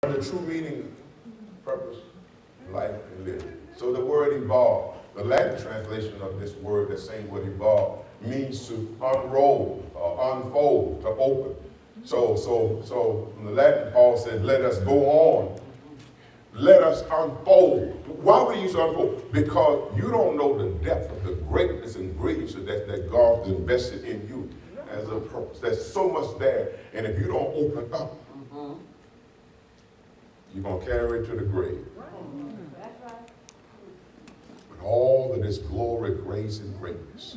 The true meaning, purpose, life, and living. So the word evolve, the Latin translation of this word, that same word evolve, means to unroll, unfold, to open. So in the Latin, Paul said, let us go on. Let us unfold. Why would he use unfold? Because you don't know the depth of the greatness and greatness that God invested in you as a purpose. There's so much there. And if you don't open up, you're going to carry it to the grave. That's right. With all of this glory, grace, and greatness.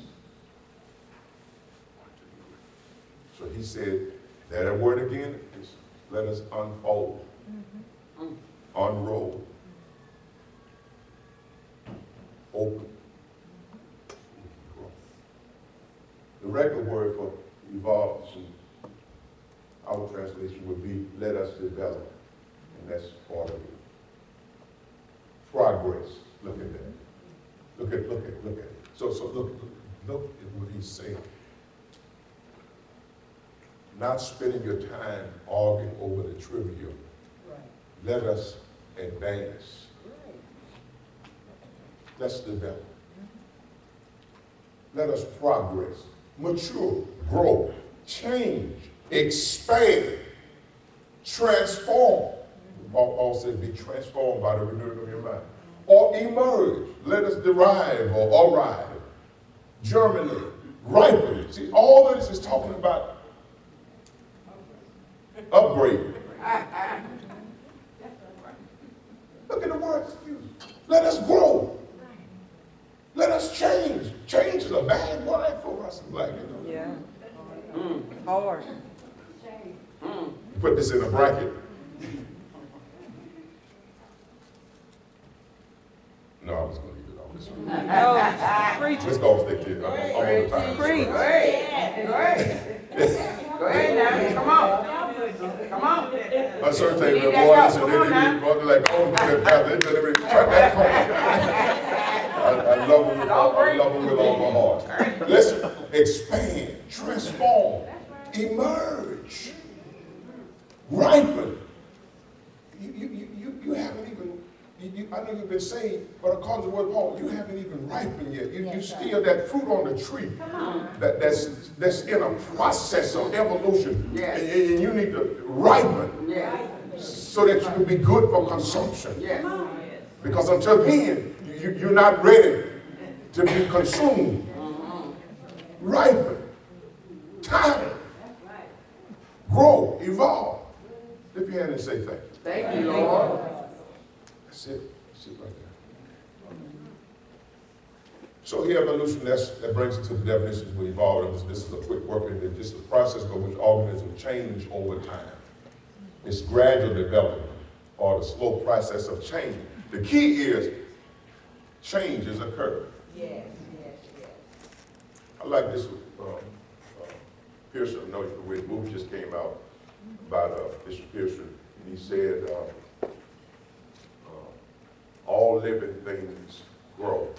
So he said, that word again is let us unfold, unroll, open, grow. The regular word for evolve, our translation would be let us develop. And that's part of it. Progress. Look at that. Look at it. So look at what he's saying. Not spending your time arguing over the trivial. Right. Let us advance. Right. Let's develop. Let us progress. Mature. Grow. Change. Expand. Transform. Paul said, be transformed by the renewing of your mind. Or emerge. Let us derive or arrive. Germinate. Ripen. See, all of this is talking about upgrade. Look at the words used. Let us grow. Let us change. Change is a bad word for us in black. Yeah. Hard. Put this in a bracket. No, I was going to leave it on this one. Oh, preach Let's it. go stick to it. I'm on the time. Preach. Go ahead now. Come on. Come on. A certain thing, Need boy, that listen, help. Come on now. they like, oh, look at that, they better cut that corner. I love them with all my heart. Listen, expand, transform, emerge, ripen. You haven't even, I know you've been saved, but according to the word Paul, you haven't even ripened yet. You still that fruit on the tree that's in a process of evolution. Yes. And you need to ripen so that you can be good for consumption. Yes. Because until then, you're not ready to be consumed. Ripen, time, grow, evolve. Lift your hand and say thank you. Thank you, Lord. That's it. That's it right there. So here, evolution, that brings us to the definitions we evolved. This is a quick work, and it's just the process by which organisms change over time. It's gradual development or the slow process of change. The key is changes occur. Yes. I like this Pearson. I know the movie just came out about Bishop Pearson, and he said, all living things grow.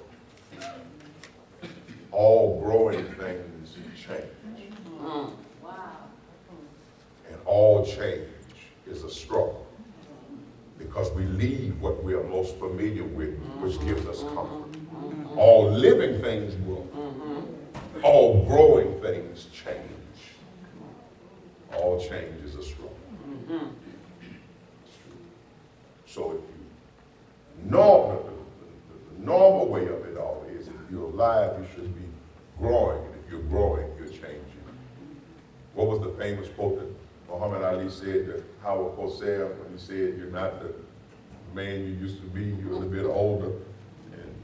All growing things change. Wow. And all change is a struggle. Because we leave what we are most familiar with, which gives us comfort. All living things grow. All growing things change. All change is a struggle. So if you the normal way of it all is if you're alive, you should be growing. And if you're growing, you're changing. What was the famous quote that Muhammad Ali said to Howard Cosell when he said, you're not the man you used to be, you're a little bit older? And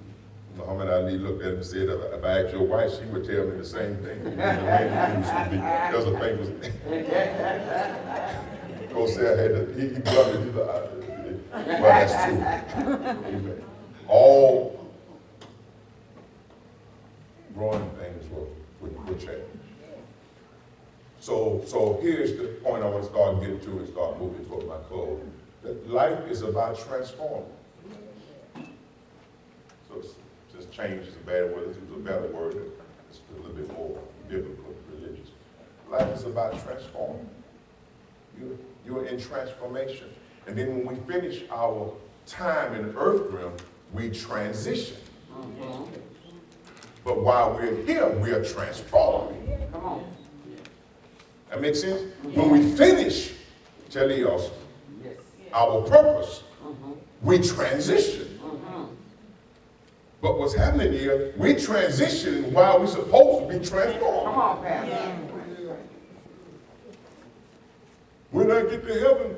Muhammad Ali looked at him and said, if I asked your wife, she would tell me the same thing. You're the man you used to be. That was a famous Cosell had to, he blundered to the eye. Well, that's true. Amen. All growing things will change. So here's the point I want to start getting to and start moving toward my close. That life is about transforming. So just change is a bad word. This is a better word. It's a little bit more biblical, religious. Life is about transforming. You're in transformation. And then when we finish our time in the earth realm, we transition. But while we're here, we are transforming. Come on. That makes sense? When we finish, tell you also, Yes. our purpose, we transition. But what's happening here, we transition while we're supposed to be transformed. Come on, Pastor. When I get to heaven,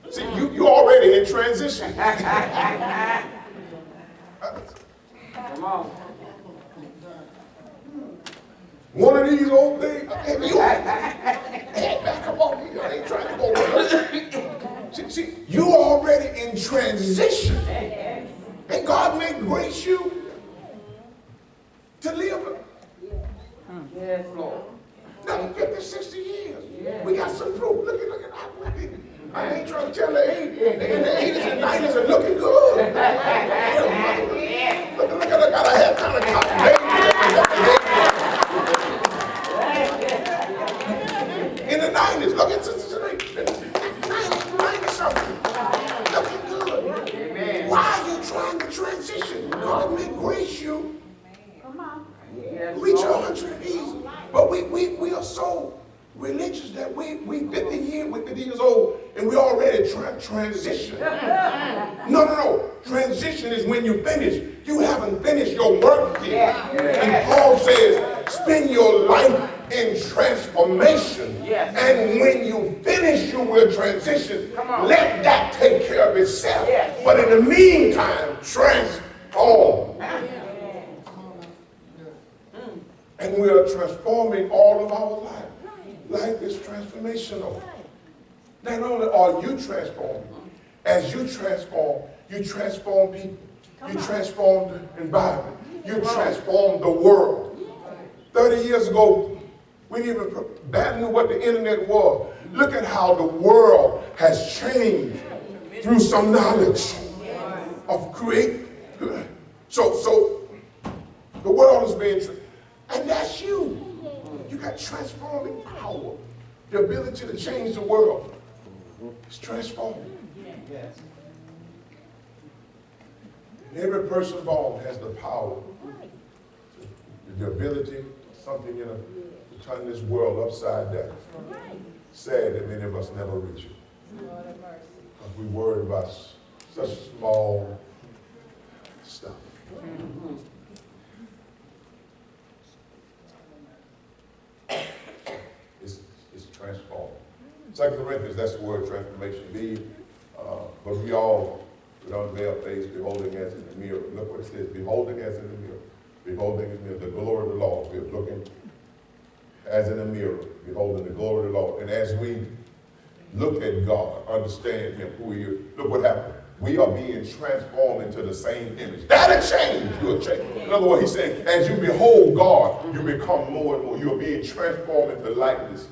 see, you already in transition. Come on. One of these old days, hey, back up on me. I ain't trying to go around. See, you already in transition. And God may grace you to live Yes, Lord. another 50, 60 years. We got some proof. Look at I ain't trying to tell the age. They in the 80s and 90s are looking good. Look, I had kind of cotton in the 90s, look at 90 something. Looking good. Amen. Why are you trying to transition? God may grace you. Yes, Reach Lord. 100 easy. But we are so religious that we 50 years old and we already transition. No. Transition is when you finish. You haven't finished your work yet. And Paul says, spend your life in transformation. Yes. And when you finish, you will transition. Let that take care of itself. Yes. But in the meantime, transform. And we are transforming all of our life. Life is transformational. Not only are you transforming, as you transform people. You transform the environment. You transform the world. 30 years ago, we didn't even barely knew what the internet was. Look at how the world has changed through some knowledge of create. So the world is being and that's you. You got transforming power. The ability to change the world. It's transforming. And every person born has the power, the ability, something in to turn this world upside down. Sad that many of us never reach it. Because we worry about such small stuff. It's transformed. 2 Corinthians, that's the word transformation. But we all, with unveiled face, beholding as in the mirror. Look what it says, beholding as in the mirror. Beholding as in the mirror, the glory of the Lord. We're looking as in a mirror, beholding the glory of the Lord. And as we look at God, understand him, who he is, look what happened. We are being transformed into the same image. That'll change. You'll change. In other words, he's saying, as you behold God, you become more and more. You're being transformed into likeness.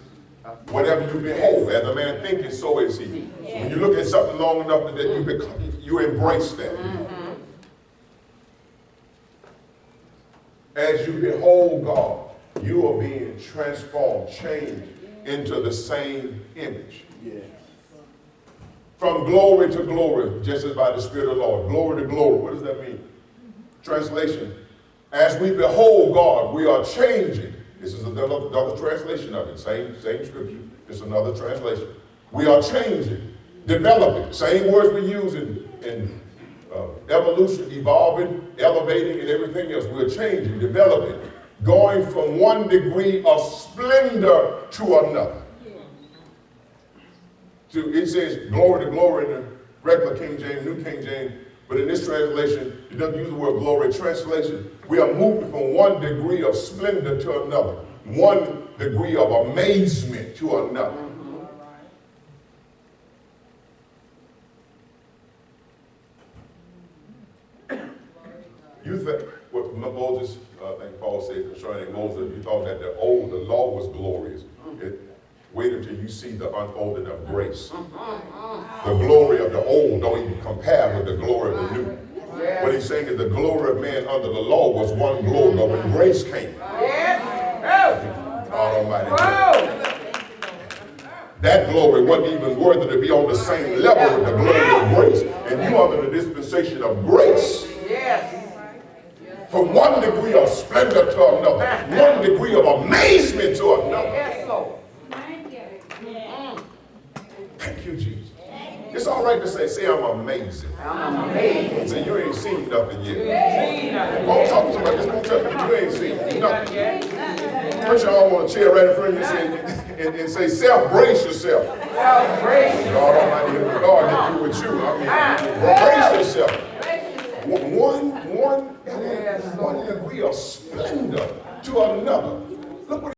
Whatever you behold, as a man thinketh, so is he. So when you look at something long enough that you embrace that. As you behold God, you are being transformed, changed into the same image. From glory to glory, just as by the Spirit of the Lord. Glory to glory. What does that mean? Translation. As we behold God, we are changing. This is another translation of it. Same scripture. It's another translation. We are changing, developing. Same words we use in evolution, evolving, elevating, and everything else. We're changing, developing, going from one degree of splendor to another. It says glory to glory in the regular King James, New King James, but in this translation, it doesn't use the word glory. Translation, we are moving from one degree of splendor to another, one degree of amazement to another. You think what Moses, I think Paul said concerning Moses, you thought that the law was glorious. Wait until you see the unfolding of grace. The glory of the old don't even compare with the glory of the new. What he's saying is the glory of man under the law was one glory, but when grace came, God Almighty, that glory wasn't even worthy to be on the same level with the glory of grace. And you are in the dispensation of grace. Yes. From one degree of splendor to another, one degree of amazement to another. Yes, Lord. Thank you, Jesus. It's all right to say I'm amazing. I'm amazing. Say you ain't seen nothing yet. See nothing. Don't talk to somebody, just don't tell me you ain't seen nothing. Put your arm on a chair right in front of you and say, self-brace yourself. Well, praise God Almighty